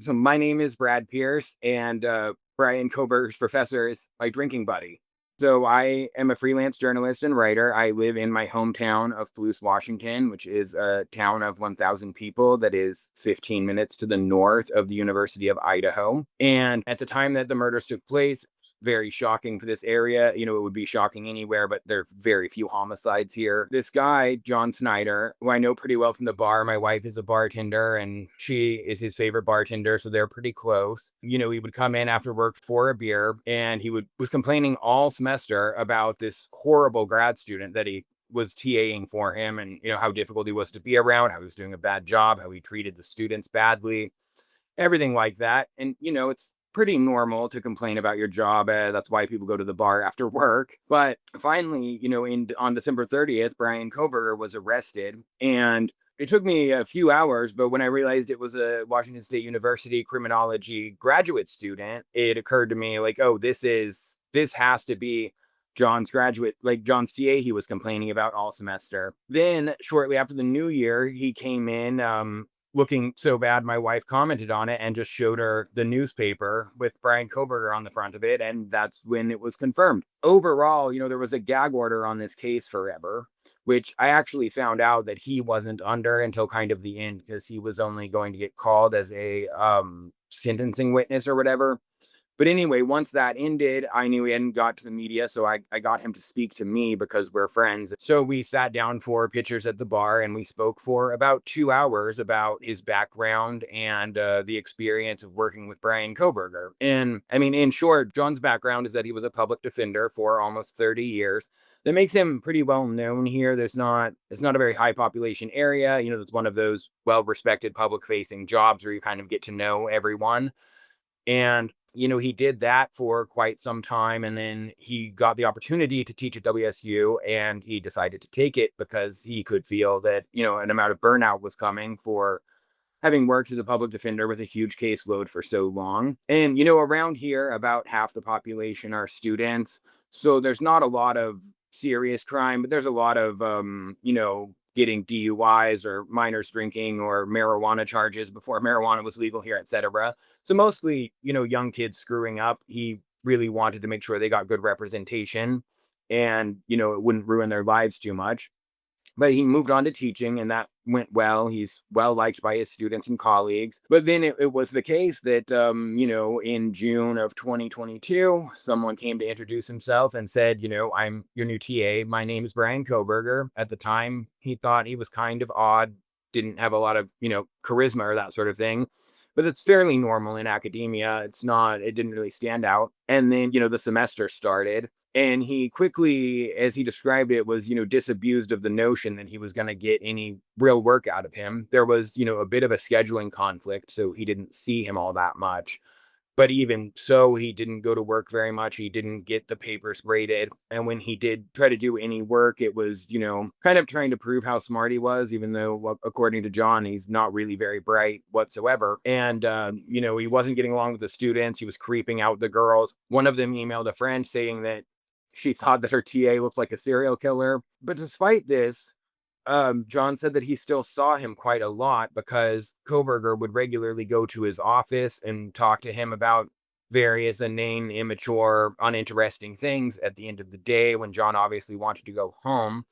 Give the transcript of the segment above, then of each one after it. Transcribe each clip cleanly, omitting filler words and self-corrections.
So my name is Brad Pearce, and Bryan Kohberger's professor is my drinking buddy. So I am a freelance journalist and writer. I live in my hometown of Palouse, Washington, which is a town of 1,000 people that is 15 minutes to the north of the University of Idaho. And at the time that the murders took place, very shocking for this area. It would be shocking anywhere, but there are very few homicides here. This guy, John Snyder, who I know pretty well from the bar, my wife is a bartender and she is his favorite bartender, so they're pretty close. He would come in after work for a beer and was complaining all semester about this horrible grad student that he was TAing for him, and how difficult he was to be around, how he was doing a bad job, how he treated the students badly, everything like that. And it's pretty normal to complain about your job. That's why people go to the bar after work. But finally, on December 30th, Bryan Kohberger was arrested, and it took me a few hours, but when I realized it was a Washington State University criminology graduate student, it occurred to me like, oh, this has to be John's TA he was complaining about all semester. Then shortly after the new year, he came in, looking so bad, my wife commented on it and just showed her the newspaper with Bryan Kohberger on the front of it. And that's when it was confirmed. Overall, there was a gag order on this case forever, which I actually found out that he wasn't under until kind of the end, because he was only going to get called as a sentencing witness or whatever. But anyway, once that ended, I knew he hadn't got to the media, so I got him to speak to me because we're friends. So we sat down for pitchers at the bar, and we spoke for about 2 hours about his background and the experience of working with Bryan Kohberger. And I mean, in short, John's background is that he was a public defender for almost 30 years. That makes him pretty well known here. It's not a very high population area. It's one of those well-respected public-facing jobs where you kind of get to know everyone. And he did that for quite some time, and then he got the opportunity to teach at WSU, and he decided to take it because he could feel that, an amount of burnout was coming for having worked as a public defender with a huge caseload for so long. And, around here, about half the population are students. So there's not a lot of serious crime, but there's a lot of, getting DUIs or minors drinking or marijuana charges before marijuana was legal here, etc. So mostly, young kids screwing up. He really wanted to make sure they got good representation and, it wouldn't ruin their lives too much. But he moved on to teaching, and that went well. He's well liked by his students and colleagues. But then it was the case that, in June of 2022, someone came to introduce himself and said, I'm your new TA. My name is Bryan Kohberger. At the time, he thought he was kind of odd, didn't have a lot of, charisma or that sort of thing. But it's fairly normal in academia. It didn't really stand out. And then, the semester started. And he quickly, as he described it, was, disabused of the notion that he was going to get any real work out of him. There was, a bit of a scheduling conflict, so he didn't see him all that much. But even so, he didn't go to work very much. He didn't get the papers graded. And when he did try to do any work, it was, kind of trying to prove how smart he was, even though, well, according to John, he's not really very bright whatsoever. And, he wasn't getting along with the students. He was creeping out the girls. One of them emailed a friend saying that she thought that her TA looked like a serial killer. But despite this, John said that he still saw him quite a lot because Coberger would regularly go to his office and talk to him about various inane, immature, uninteresting things at the end of the day when John obviously wanted to go home.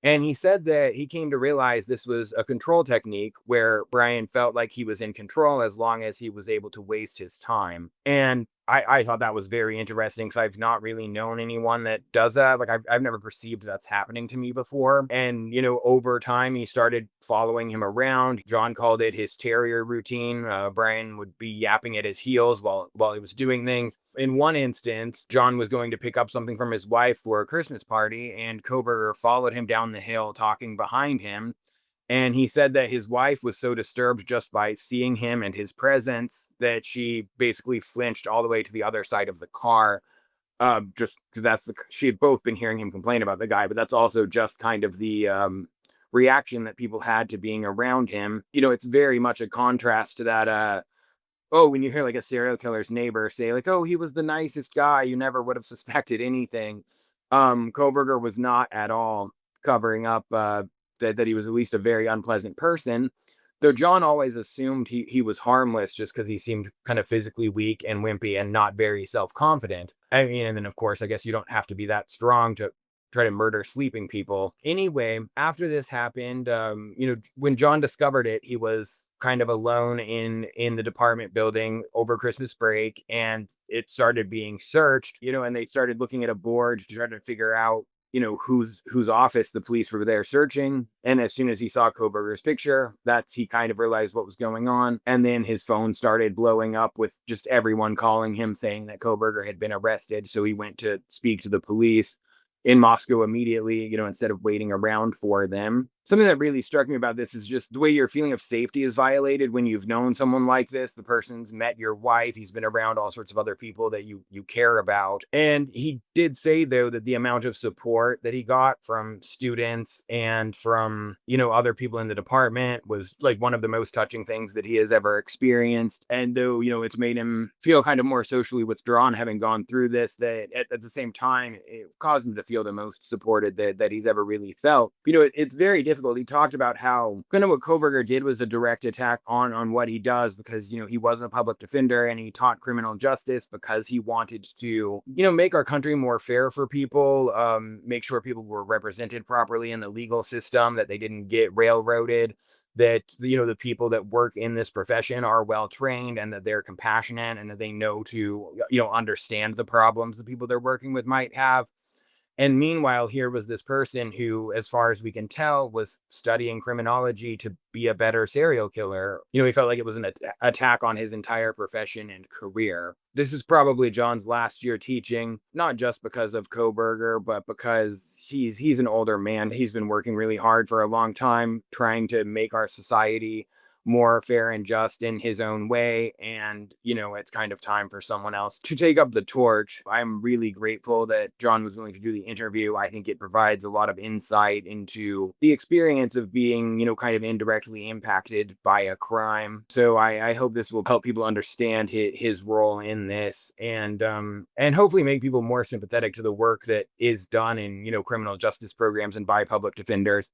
And he said that he came to realize this was a control technique where Bryan felt like he was in control as long as he was able to waste his time. And I thought that was very interesting because I've not really known anyone that does that. Like I've never perceived that's happening to me before. And, over time, he started following him around. John called it his terrier routine. Bryan would be yapping at his heels while he was doing things. In one instance, John was going to pick up something from his wife for a Christmas party, and Coberger followed him down the hill talking behind him. And he said that his wife was so disturbed just by seeing him and his presence that she basically flinched all the way to the other side of the car. Just because she had both been hearing him complain about the guy, but that's also just kind of the reaction that people had to being around him. It's very much a contrast to that. When you hear like a serial killer's neighbor say like, oh, he was the nicest guy, you never would have suspected anything. Coberger was not at all covering up that he was at least a very unpleasant person. Though John always assumed he was harmless just because he seemed kind of physically weak and wimpy and not very self-confident. I mean, and then of course, I guess you don't have to be that strong to try to murder sleeping people. Anyway, after this happened, when John discovered it, he was kind of alone in the department building over Christmas break, and it started being searched, and they started looking at a board to try to figure out whose office the police were there searching. And as soon as he saw Coberger's picture, he kind of realized what was going on. And then his phone started blowing up with just everyone calling him saying that Coberger had been arrested. So he went to speak to the police in Moscow immediately, instead of waiting around for them. Something that really struck me about this is just the way your feeling of safety is violated when you've known someone like this. The person's met your wife. He's been around all sorts of other people that you care about. And he did say, though, that the amount of support that he got from students and from, other people in the department was like one of the most touching things that he has ever experienced. And though, it's made him feel kind of more socially withdrawn having gone through this, that at the same time, it caused him to feel the most supported that he's ever really felt. It's very difficult. He talked about how kind of what Coberger did was a direct attack on what he does because, he wasn't a public defender and he taught criminal justice because he wanted to, make our country more fair for people, make sure people were represented properly in the legal system, that they didn't get railroaded, that, the people that work in this profession are well trained and that they're compassionate and that they know to, understand the problems the people they're working with might have. And meanwhile, here was this person who, as far as we can tell, was studying criminology to be a better serial killer. He felt like it was an attack on his entire profession and career. This is probably John's last year teaching, not just because of Coberger, but because he's an older man. He's been working really hard for a long time, trying to make our society more fair and just in his own way. And, it's kind of time for someone else to take up the torch. I'm really grateful that John was willing to do the interview. I think it provides a lot of insight into the experience of being, kind of indirectly impacted by a crime. So I hope this will help people understand his role in this and hopefully make people more sympathetic to the work that is done in, criminal justice programs and by public defenders.